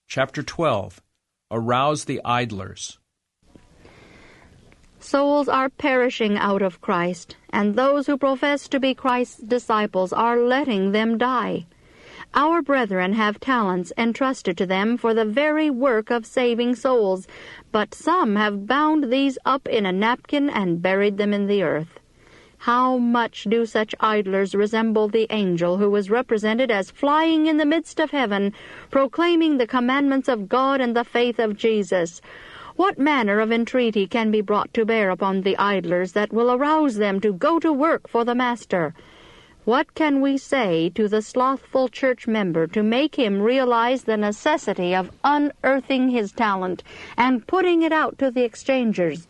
Chapter 12. Arouse the Idlers. Souls are perishing out of Christ, and those who profess to be Christ's disciples are letting them die. Our brethren have talents entrusted to them for the very work of saving souls, but some have bound these up in a napkin and buried them in the earth. How much do such idlers resemble the angel who was represented as flying in the midst of heaven, proclaiming the commandments of God and the faith of Jesus? What manner of entreaty can be brought to bear upon the idlers that will arouse them to go to work for the Master? What can we say to the slothful church member to make him realize the necessity of unearthing his talent and putting it out to the exchangers?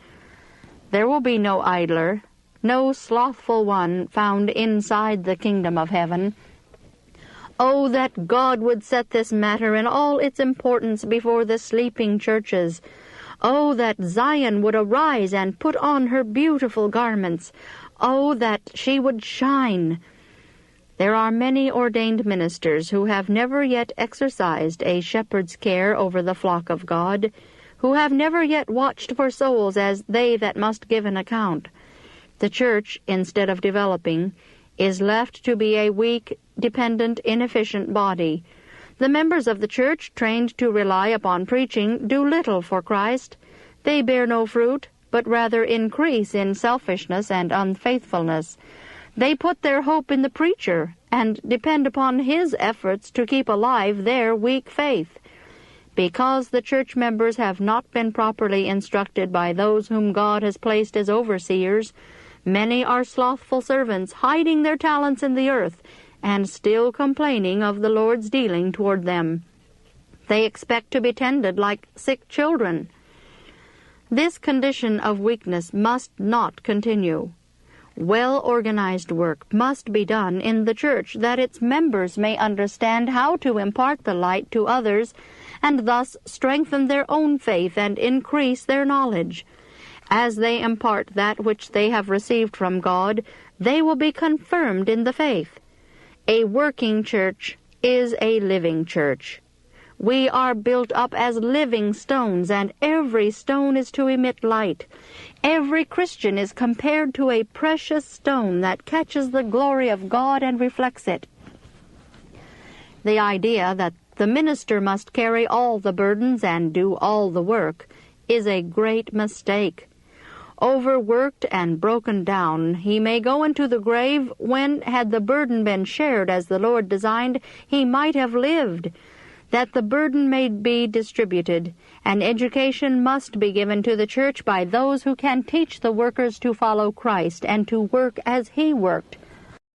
There will be no idler, no slothful one found inside the kingdom of heaven. Oh, that God would set this matter in all its importance before the sleeping churches. Oh, that Zion would arise and put on her beautiful garments. Oh, that she would shine. There are many ordained ministers who have never yet exercised a shepherd's care over the flock of God, who have never yet watched for souls as they that must give an account. The church, instead of developing, is left to be a weak, dependent, inefficient body. The members of the church, trained to rely upon preaching, do little for Christ. They bear no fruit, but rather increase in selfishness and unfaithfulness. They put their hope in the preacher and depend upon his efforts to keep alive their weak faith. Because the church members have not been properly instructed by those whom God has placed as overseers, many are slothful servants, hiding their talents in the earth, and still complaining of the Lord's dealing toward them. They expect to be tended like sick children. This condition of weakness must not continue. Well-organized work must be done in the church that its members may understand how to impart the light to others and thus strengthen their own faith and increase their knowledge. As they impart that which they have received from God, they will be confirmed in the faith. A working church is a living church. We are built up as living stones, and every stone is to emit light. Every Christian is compared to a precious stone that catches the glory of God and reflects it. The idea that the minister must carry all the burdens and do all the work is a great mistake. Overworked and broken down, he may go into the grave when, had the burden been shared as the Lord designed, he might have lived. That the burden may be distributed, and education must be given to the church by those who can teach the workers to follow Christ and to work as he worked.